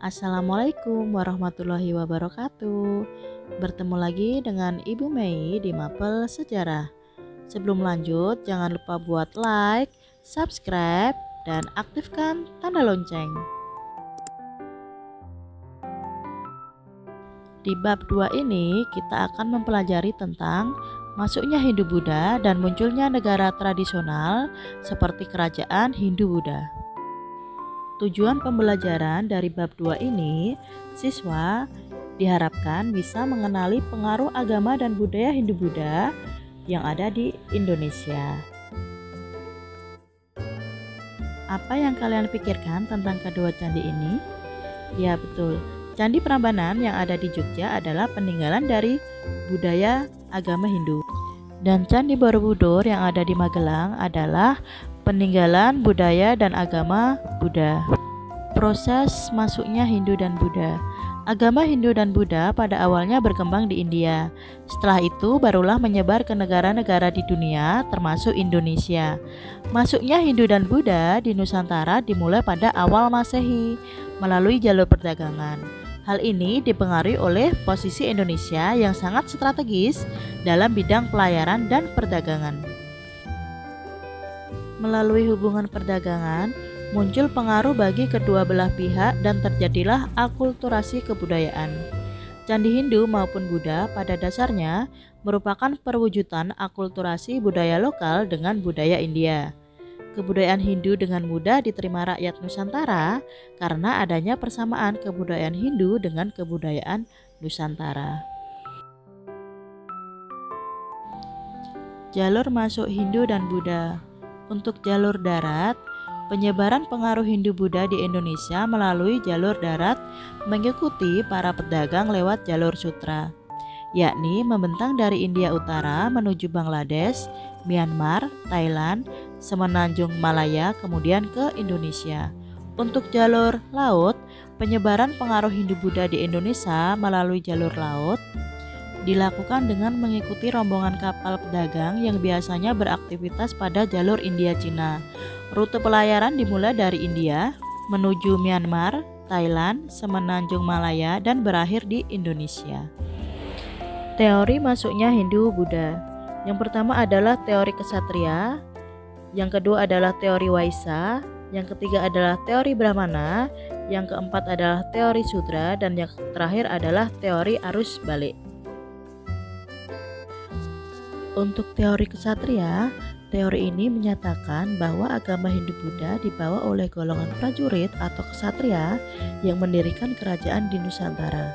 Assalamualaikum warahmatullahi wabarakatuh. Bertemu lagi dengan Ibu Mei di Mapel Sejarah. Sebelum lanjut, jangan lupa buat like, subscribe, dan aktifkan tanda lonceng. Di bab 2 ini, kita akan mempelajari tentang masuknya Hindu-Buddha dan munculnya negara tradisional seperti kerajaan Hindu-Buddha. Tujuan pembelajaran dari bab 2 ini, siswa diharapkan bisa mengenali pengaruh agama dan budaya Hindu-Buddha yang ada di Indonesia. Apa yang kalian pikirkan tentang kedua candi ini? Ya betul, Candi Prambanan yang ada di Jogja adalah peninggalan dari budaya agama Hindu. Dan Candi Borobudur yang ada di Magelang adalah peninggalan budaya dan agama Buddha. Proses masuknya Hindu dan Buddha. Agama Hindu dan Buddha pada awalnya berkembang di India. Setelah itu barulah menyebar ke negara-negara di dunia termasuk Indonesia. Masuknya Hindu dan Buddha di Nusantara dimulai pada awal Masehi melalui jalur perdagangan. Hal ini dipengaruhi oleh posisi Indonesia yang sangat strategis dalam bidang pelayaran dan perdagangan. Melalui hubungan perdagangan, muncul pengaruh bagi kedua belah pihak dan terjadilah akulturasi kebudayaan. Candi Hindu maupun Buddha pada dasarnya merupakan perwujudan akulturasi budaya lokal dengan budaya India. Kebudayaan Hindu dengan mudah diterima rakyat Nusantara karena adanya persamaan kebudayaan Hindu dengan kebudayaan Nusantara. Jalur masuk Hindu dan Buddha. Untuk jalur darat, penyebaran pengaruh Hindu-Buddha di Indonesia melalui jalur darat mengikuti para pedagang lewat jalur sutra, yakni membentang dari India Utara menuju Bangladesh, Myanmar, Thailand, Semenanjung Malaya, kemudian ke Indonesia. Untuk jalur laut, penyebaran pengaruh Hindu-Buddha di Indonesia melalui jalur laut dilakukan dengan mengikuti rombongan kapal pedagang yang biasanya beraktivitas pada jalur India-Cina. Rute pelayaran dimulai dari India menuju Myanmar, Thailand, Semenanjung Malaya, dan berakhir di Indonesia. Teori masuknya Hindu-Buddha. Yang pertama adalah teori kesatria, yang kedua adalah teori Waisa, yang ketiga adalah teori Brahmana, yang keempat adalah teori Sudra, dan yang terakhir adalah teori arus balik. Untuk teori kesatria, teori ini menyatakan bahwa agama Hindu-Buddha dibawa oleh golongan prajurit atau kesatria yang mendirikan kerajaan di Nusantara.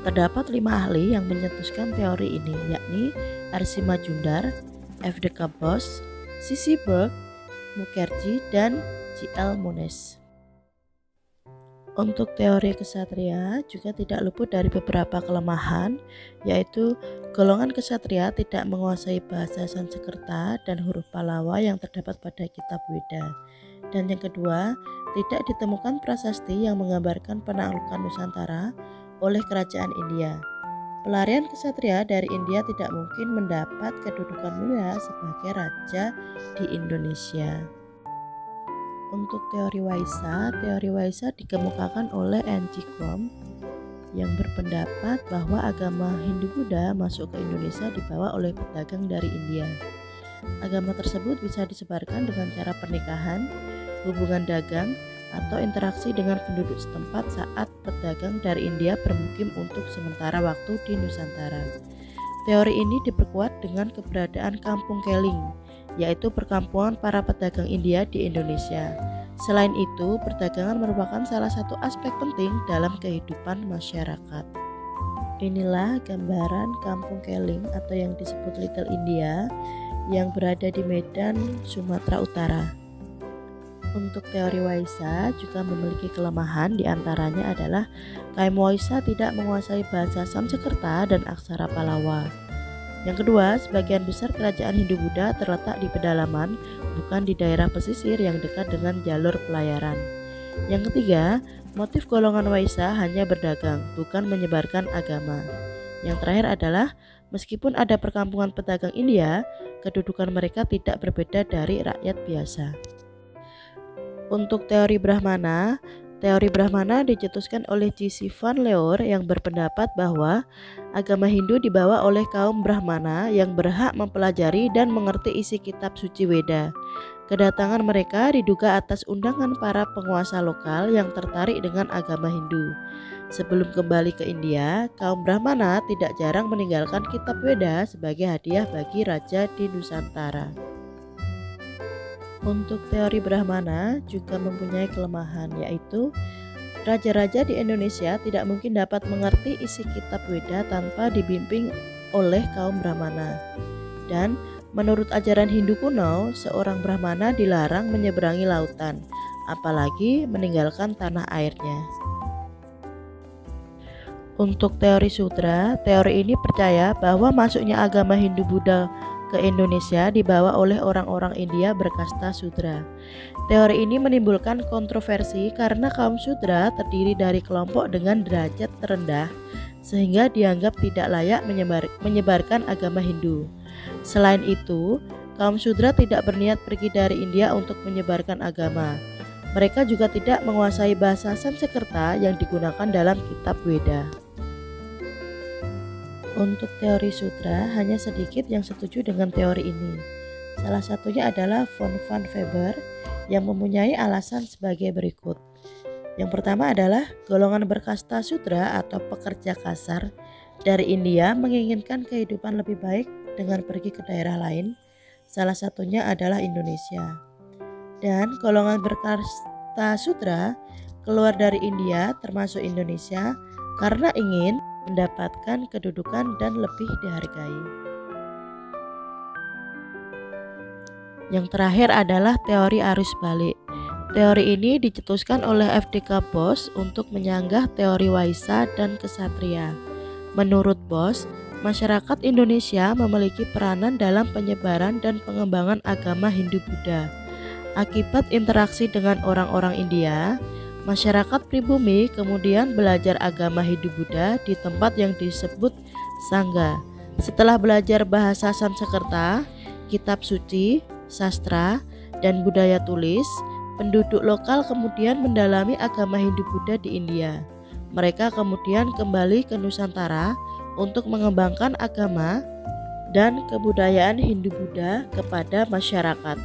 Terdapat 5 ahli yang mencetuskan teori ini, yakni R.C. Majumdar, F. D. Kabos, C.C. Burke, Mukherjee, dan J.L. Mones. Untuk teori kesatria juga tidak luput dari beberapa kelemahan, yaitu golongan kesatria tidak menguasai bahasa Sanskerta dan huruf Pallawa yang terdapat pada kitab Weda. Dan yang kedua, tidak ditemukan prasasti yang menggambarkan penaklukan Nusantara oleh kerajaan India. Pelarian kesatria dari India tidak mungkin mendapat kedudukan mulia sebagai raja di Indonesia. Untuk teori Waisa dikemukakan oleh N.G. Krom yang berpendapat bahwa agama Hindu-Buddha masuk ke Indonesia dibawa oleh pedagang dari India. Agama tersebut bisa disebarkan dengan cara pernikahan, hubungan dagang, atau interaksi dengan penduduk setempat saat pedagang dari India bermukim untuk sementara waktu di Nusantara. Teori ini diperkuat dengan keberadaan Kampung Keling, yaitu perkampungan para pedagang India di Indonesia. Selain itu, perdagangan merupakan salah satu aspek penting dalam kehidupan masyarakat. Inilah gambaran Kampung Keling atau yang disebut Little India yang berada di Medan, Sumatera Utara. Untuk teori Waisa juga memiliki kelemahan, diantaranya adalah kaum Waisa tidak menguasai bahasa Sanskerta dan aksara Pallawa. Yang kedua, sebagian besar kerajaan Hindu-Buddha terletak di pedalaman, bukan di daerah pesisir yang dekat dengan jalur pelayaran. Yang ketiga, motif golongan Waisa hanya berdagang, bukan menyebarkan agama. Yang terakhir adalah, meskipun ada perkampungan pedagang India, kedudukan mereka tidak berbeda dari rakyat biasa. Untuk teori Brahmana, Teori Brahmana dicetuskan oleh J.C. Van Leeuwen yang berpendapat bahwa agama Hindu dibawa oleh kaum Brahmana yang berhak mempelajari dan mengerti isi kitab suci Weda. Kedatangan mereka diduga atas undangan para penguasa lokal yang tertarik dengan agama Hindu. Sebelum kembali ke India, kaum Brahmana tidak jarang meninggalkan kitab Weda sebagai hadiah bagi raja di Nusantara. Untuk teori Brahmana juga mempunyai kelemahan, yaitu raja-raja di Indonesia tidak mungkin dapat mengerti isi kitab Weda tanpa dibimbing oleh kaum Brahmana. Dan menurut ajaran Hindu kuno, seorang Brahmana dilarang menyeberangi lautan, apalagi meninggalkan tanah airnya. Untuk teori Sudra, teori ini percaya bahwa masuknya agama Hindu-Buddha ke Indonesia dibawa oleh orang-orang India berkasta Sudra. Teori ini menimbulkan kontroversi karena kaum Sudra terdiri dari kelompok dengan derajat terendah, sehingga dianggap tidak layak menyebarkan agama Hindu. Selain itu, kaum Sudra tidak berniat pergi dari India untuk menyebarkan agama. Mereka juga tidak menguasai bahasa Sanskerta yang digunakan dalam kitab Weda. Untuk teori Sudra, hanya sedikit yang setuju dengan teori ini. Salah satunya adalah von van Weber yang mempunyai alasan sebagai berikut. Yang pertama adalah golongan berkasta Sudra atau pekerja kasar dari India menginginkan kehidupan lebih baik dengan pergi ke daerah lain. Salah satunya adalah Indonesia. Dan golongan berkasta Sudra keluar dari India termasuk Indonesia karena ingin mendapatkan kedudukan dan lebih dihargai. Yang terakhir adalah teori arus balik. Teori ini dicetuskan oleh F.D.K. Bose untuk menyanggah teori Waisa dan Kesatria. Menurut Bose, masyarakat Indonesia memiliki peranan dalam penyebaran dan pengembangan agama Hindu-Buddha. Akibat interaksi dengan orang-orang India, masyarakat pribumi kemudian belajar agama Hindu-Buddha di tempat yang disebut Sangha. Setelah belajar bahasa Sanskerta, kitab suci, sastra, dan budaya tulis, penduduk lokal kemudian mendalami agama Hindu-Buddha di India. Mereka kemudian kembali ke Nusantara untuk mengembangkan agama dan kebudayaan Hindu-Buddha kepada masyarakat.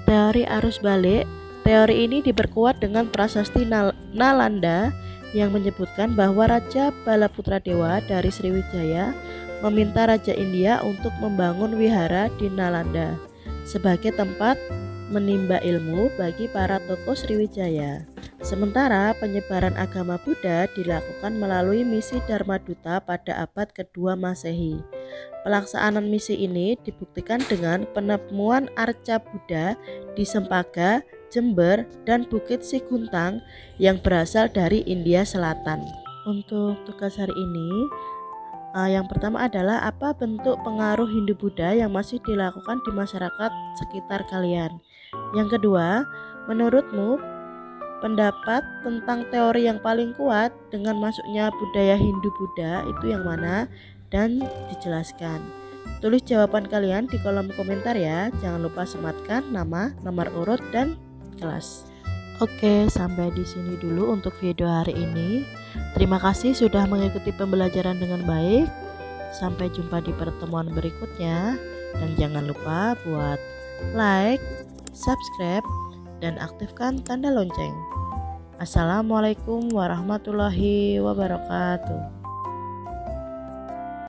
Teori arus balik. Teori ini diperkuat dengan prasasti Nalanda yang menyebutkan bahwa Raja Balaputradewa dari Sriwijaya meminta Raja India untuk membangun wihara di Nalanda sebagai tempat menimba ilmu bagi para tokoh Sriwijaya. Sementara penyebaran agama Buddha dilakukan melalui misi Dharma Duta pada abad kedua Masehi. Pelaksanaan misi ini dibuktikan dengan penemuan arca Buddha di Sempaga, Jember, dan Bukit Siguntang yang berasal dari India Selatan. Untuk tugas hari ini, yang pertama adalah apa bentuk pengaruh Hindu-Buddha yang masih dilakukan di masyarakat sekitar kalian. Yang kedua, menurutmu pendapat tentang teori yang paling kuat dengan masuknya budaya Hindu-Buddha itu yang mana? Dan dijelaskan. Tulis jawaban kalian di kolom komentar ya. Jangan lupa sematkan nama, nomor urut, dan kelas. Oke, sampai di sini dulu untuk video hari ini. Terima kasih sudah mengikuti pembelajaran dengan baik. Sampai jumpa di pertemuan berikutnya. Dan jangan lupa buat like, subscribe, dan aktifkan tanda lonceng. Assalamualaikum warahmatullahi wabarakatuh.